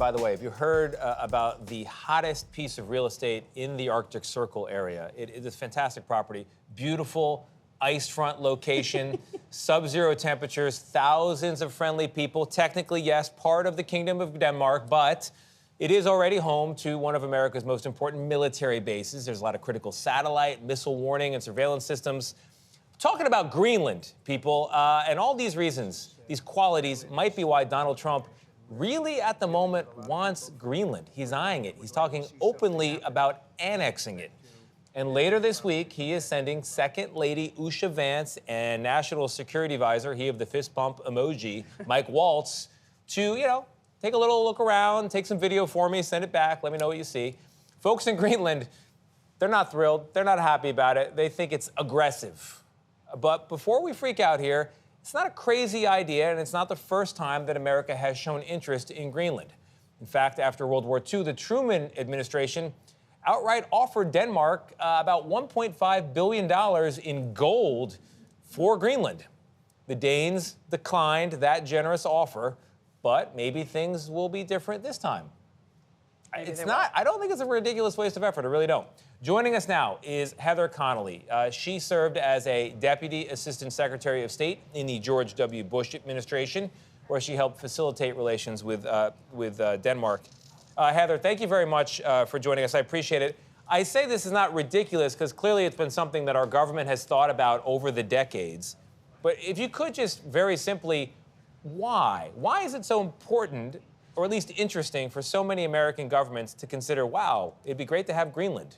By the way, have you heard about the hottest piece of real estate in the Arctic Circle area? It is a fantastic property, beautiful, ice front location, sub-zero temperatures, thousands of friendly people. Technically, yes, part of the Kingdom of Denmark, but it is already home to one of America's most important military bases. There's a lot of critical satellite, missile warning, and surveillance systems. Talking about Greenland, people, and all these reasons, these qualities might be why Donald Trump really at the moment wants Greenland. He's eyeing it. He's talking openly about annexing it. And later this week, he is sending Second Lady Usha Vance and National Security Advisor, he of the fist bump emoji, Mike Waltz, to, take a little look around, take some video for me, send it back, let me know what you see. Folks in Greenland, they're not thrilled. They're not happy about it. They think it's aggressive. But before we freak out here, it's not a crazy idea, and it's not the first time that America has shown interest in Greenland. In fact, after World War II, the Truman administration outright offered Denmark about $1.5 billion in gold for Greenland. The Danes declined that generous offer, but maybe things will be different this time. I don't think it's a ridiculous waste of effort. I really don't. Joining us now is Heather Conley. She served as a Deputy Assistant Secretary of State in the George W. Bush administration, where she helped facilitate relations with Denmark. Heather, thank you very much for joining us. I appreciate it. I say this is not ridiculous because clearly it's been something that our government has thought about over the decades. But if you could just very simply, why? Why is it so important, or at least interesting, for so many American governments to consider, wow, it'd be great to have Greenland?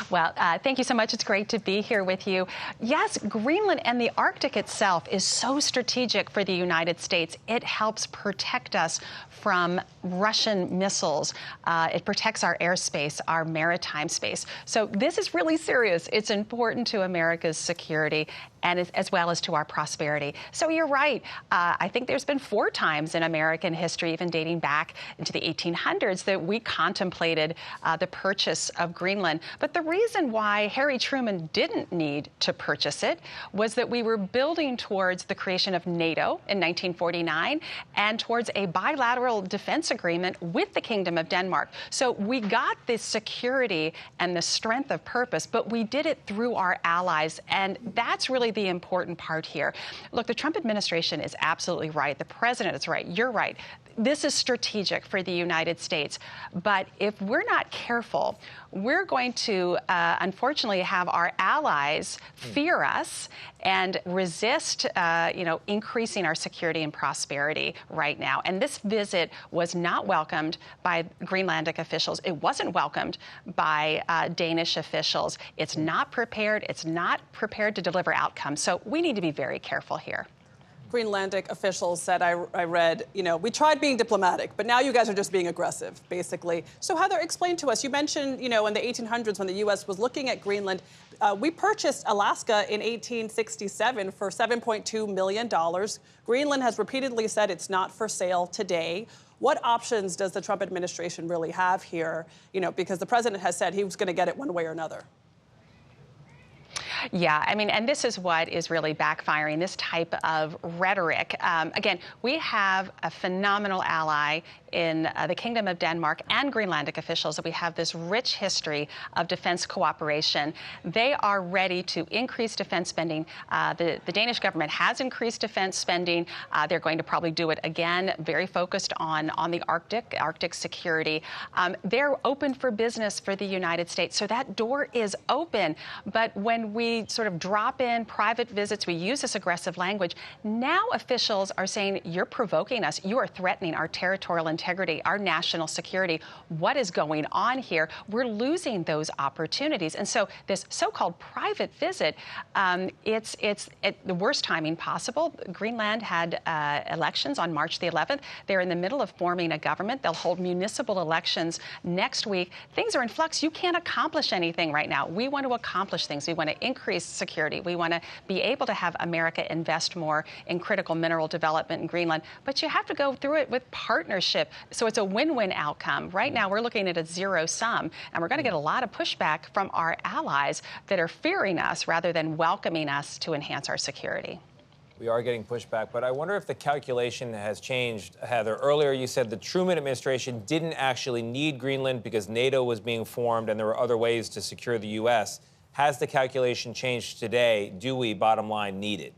Well, thank you so much. It's great to be here with you. Yes, Greenland and the Arctic itself is so strategic for the United States. It helps protect us from Russian missiles. It protects our airspace, our maritime space. So this is really serious. It's important to America's security and as well as to our prosperity. So you're right. I think there's been 4 times in American history, even dating back into the 1800s, that we contemplated the purchase of Greenland. But the reason why Harry Truman didn't need to purchase it was that we were building towards the creation of NATO in 1949 and towards a bilateral defense agreement with the Kingdom of Denmark. So we got the security and the strength of purpose, but we did it through our allies, and that's really the important part here. Look, the Trump administration is absolutely right. The president is right. You're right. This is strategic for the United States. But if we're not careful, we're going to, unfortunately, have our allies fear us and resist, increasing our security and prosperity right now. And this visit was not welcomed by Greenlandic officials. It wasn't welcomed by Danish officials. It's not prepared. It's not prepared to deliver outcomes. So we need to be very careful here. Greenlandic officials said, I read, we tried being diplomatic, but now you guys are just being aggressive, basically. So Heather, explain to us, you mentioned, in the 1800s when the U.S. was looking at Greenland, we purchased Alaska in 1867 for $7.2 million. Greenland has repeatedly said it's not for sale today. What options does the Trump administration really have here? Because the president has said he was going to get it one way or another. Yeah, and this is what is really backfiring, this type of rhetoric. Again, we have a phenomenal ally in the Kingdom of Denmark and Greenlandic officials, that we have this rich history of defense cooperation. They are ready to increase defense spending. The Danish government has increased defense spending. They're going to probably do it again, very focused on the Arctic security. They're open for business for the United States, so that door is open. But when we sort of drop in private visits, we use this aggressive language, now officials are saying, you're provoking us, you are threatening our territorial integrity, our national security. What is going on here? We're losing those opportunities. And so this so-called private visit, it's the worst timing possible. Greenland had elections on March the 11th. They're in the middle of forming a government. They'll hold municipal elections next week. Things are in flux. You can't accomplish anything right now. We want to accomplish things. We want to increase security. We want to be able to have America invest more in critical mineral development in Greenland. But you have to go through it with partnership. So it's a win-win outcome. Right now, we're looking at a zero sum, and we're going to get a lot of pushback from our allies that are fearing us rather than welcoming us to enhance our security. We are getting pushback, but I wonder if the calculation has changed, Heather. Earlier, you said the Truman administration didn't actually need Greenland because NATO was being formed and there were other ways to secure the U.S. Has the calculation changed today? Do we, bottom line, need it?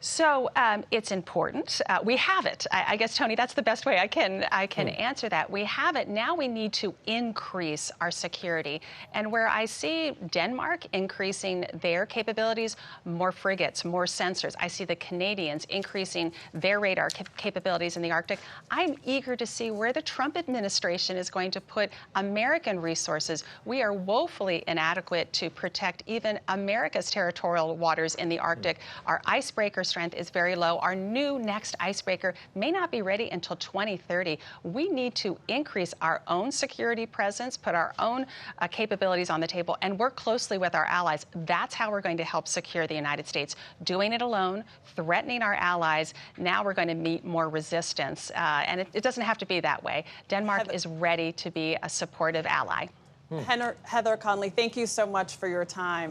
So it's important. We have it. I guess, Tony, that's the best way I can answer that. We have it. Now we need to increase our security. And where I see Denmark increasing their capabilities, more frigates, more sensors. I see the Canadians increasing their radar capabilities in the Arctic. I'm eager to see where the Trump administration is going to put American resources. We are woefully inadequate to protect even America's territorial waters in the Arctic. Our icebreaker strength is very low. Our new next icebreaker may not be ready until 2030. We need to increase our own security presence, put our own capabilities on the table, and work closely with our allies. That's how we're going to help secure the United States. Doing it alone, threatening our allies, now we're going to meet more resistance. And it doesn't have to be that way. Denmark is ready to be a supportive ally. Heather Conley, thank you so much for your time.